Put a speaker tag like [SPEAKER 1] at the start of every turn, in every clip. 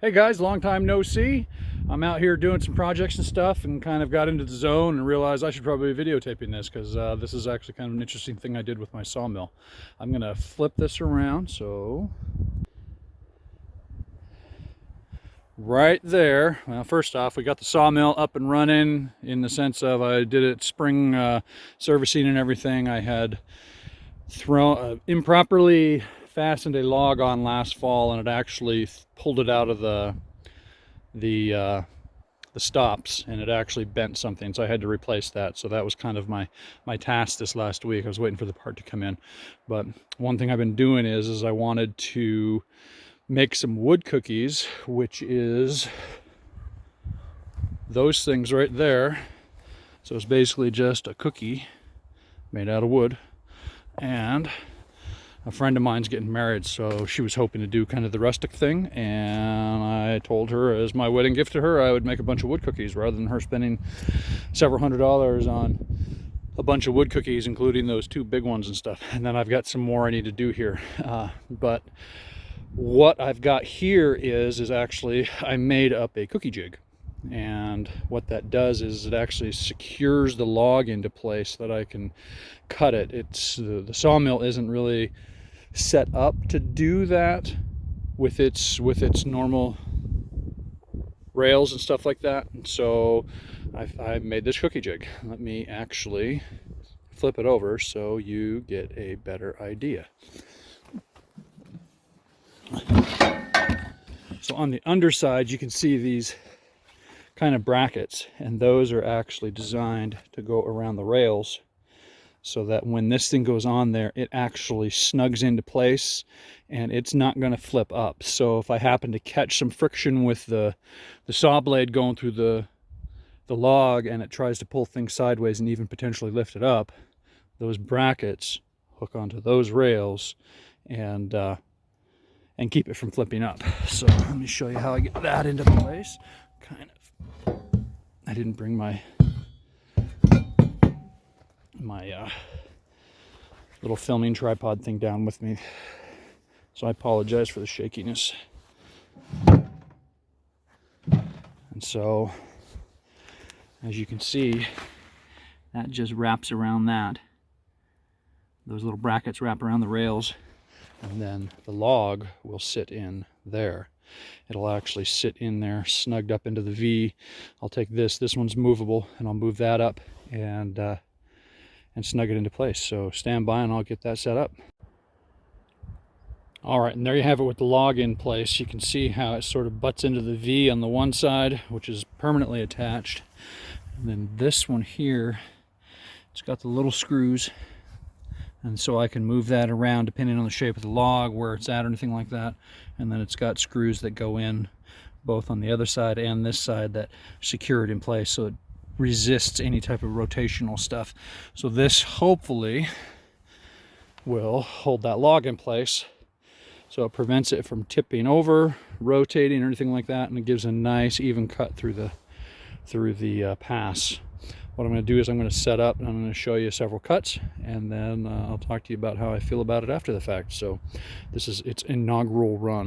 [SPEAKER 1] Hey guys, long time no see. I'm out here doing some projects and stuff and kind of got into the zone and realized I should probably be videotaping this because this is actually kind of an interesting thing I did with my sawmill. I'm gonna flip this around, so right there. Well, first off, we got the sawmill up and running in the sense of I did it spring servicing and everything. I had improperly fastened a log on last fall, and it actually pulled it out of the stops, and it actually bent something, so I had to replace that. So that was kind of my task this last week. I was waiting for the part to come in, but one thing I've been doing is I wanted to make some wood cookies, which is those things right there. So it's basically just a cookie made out of wood, and a friend of mine's getting married, so she was hoping to do kind of the rustic thing, and I told her as my wedding gift to her I would make a bunch of wood cookies rather than her spending several $100s on a bunch of wood cookies, including those two big ones and stuff. And then I've got some more I need to do here, but what I've got here is actually I made up a cookie jig, and what that does is it actually secures the log into place so that I can cut it. It's the sawmill isn't really set up to do that with its normal rails and stuff like that, and so I've made this cookie jig. Let me actually flip it over so you get a better idea. So on the underside you can see these kind of brackets, and those are actually designed to go around the rails so that when this thing goes on there, it actually snugs into place and it's not going to flip up. So if I happen to catch some friction with the saw blade going through the log and it tries to pull things sideways and even potentially lift it up, those brackets hook onto those rails and keep it from flipping up. So let me show you how I get that into place. Kind of, I didn't bring my little filming tripod thing down with me, so I apologize for the shakiness. And so as you can see, that just wraps around that. Those little brackets wrap around the rails, and then the log will sit in there. It'll actually sit in there snugged up into the V. I'll take this one's movable, and I'll move that up and snug it into place. So stand by and I'll get that set up. All right, and there you have it with the log in place. You can see how it sort of butts into the V on the one side, which is permanently attached. And then this one here, it's got the little screws, and so I can move that around depending on the shape of the log, where it's at or anything like that. And then it's got screws that go in both on the other side and this side that secure it in place so it resists any type of rotational stuff. So this hopefully will hold that log in place so it prevents it from tipping over, rotating, or anything like that, and it gives a nice even cut through the pass. What I'm going to do is I'm going to set up and I'm going to show you several cuts, and then I'll talk to you about how I feel about it after the fact. So this is its inaugural run.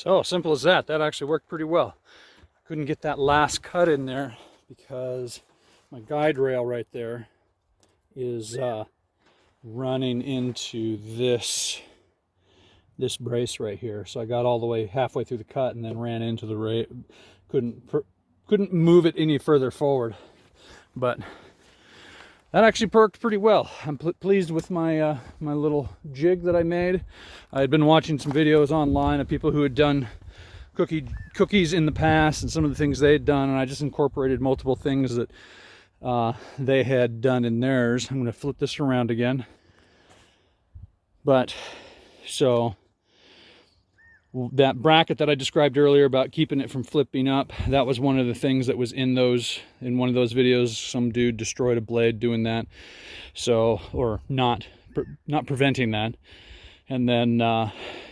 [SPEAKER 1] So simple as that. That actually worked pretty well. Couldn't get that last cut in there because my guide rail right there is running into this brace right here. So I got all the way halfway through the cut and then ran into the couldn't move it any further forward. But that actually worked pretty well. I'm pleased with my my little jig that I made. I had been watching some videos online of people who had done cookies in the past and some of the things they had done, and I just incorporated multiple things that they had done in theirs. I'm going to flip this around again. But so that bracket that I described earlier about keeping it from flipping up, that was one of the things that was in one of those videos. Some dude destroyed a blade doing that, so, or not preventing that. And then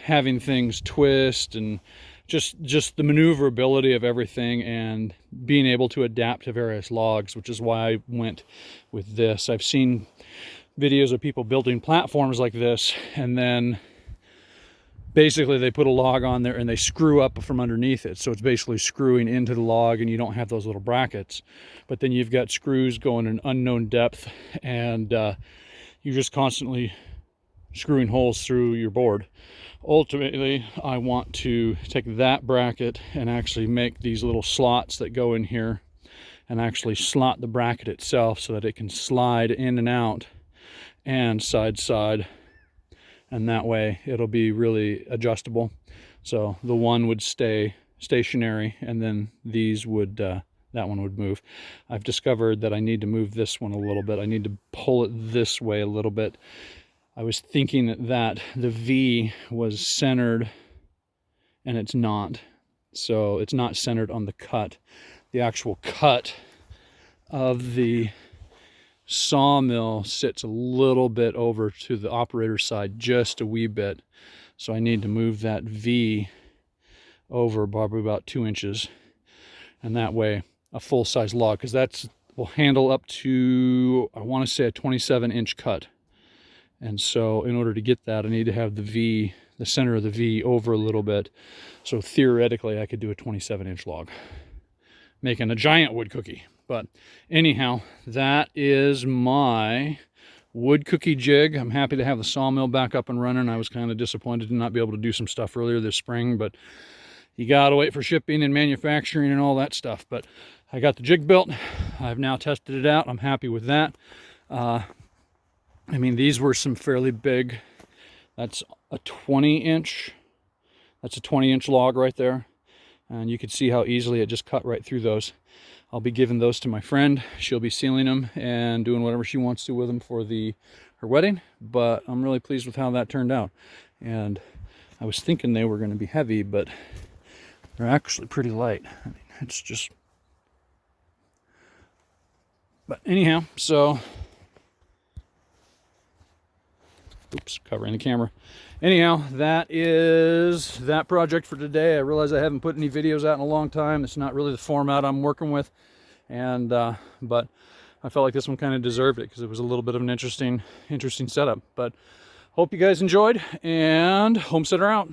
[SPEAKER 1] having things twist and just the maneuverability of everything and being able to adapt to various logs, which is why I went with this. I've seen videos of people building platforms like this, and then basically they put a log on there and they screw up from underneath it. So it's basically screwing into the log and you don't have those little brackets. But then you've got screws going an unknown depth, and you're just constantly screwing holes through your board. Ultimately, I want to take that bracket and actually make these little slots that go in here and actually slot the bracket itself so that it can slide in and out and side, and that way it'll be really adjustable. So the one would stay stationary, and then these would that one would move. I've discovered that I need to move this one a little bit. I need to pull it this way a little bit. I was thinking that the V was centered, and it's not. So it's not centered on the cut. The actual cut of the sawmill sits a little bit over to the operator's side, just a wee bit. So I need to move that V over probably about 2 inches. And that way a full-size log, because that's will handle up to, I want to say, a 27-inch cut. And so in order to get that, I need to have the V, the center of the V, over a little bit. So theoretically, I could do a 27-inch log, making a giant wood cookie. But anyhow, that is my wood cookie jig. I'm happy to have the sawmill back up and running. I was kind of disappointed to not be able to do some stuff earlier this spring, but you gotta wait for shipping and manufacturing and all that stuff. But I got the jig built. I've now tested it out. I'm happy with that. I mean, these were some fairly big. That's a 20-inch. That's a 20-inch log right there. And you can see how easily it just cut right through those. I'll be giving those to my friend. She'll be sealing them and doing whatever she wants to with them for her wedding. But I'm really pleased with how that turned out. And I was thinking they were going to be heavy, but they're actually pretty light. I mean, it's just... But anyhow, so... Oops, covering the camera. Anyhow, that is that project for today. I realize I haven't put any videos out in a long time. It's not really the format I'm working with, and but I felt like this one kind of deserved it because it was a little bit of an interesting setup. But hope you guys enjoyed, and Homesteader out.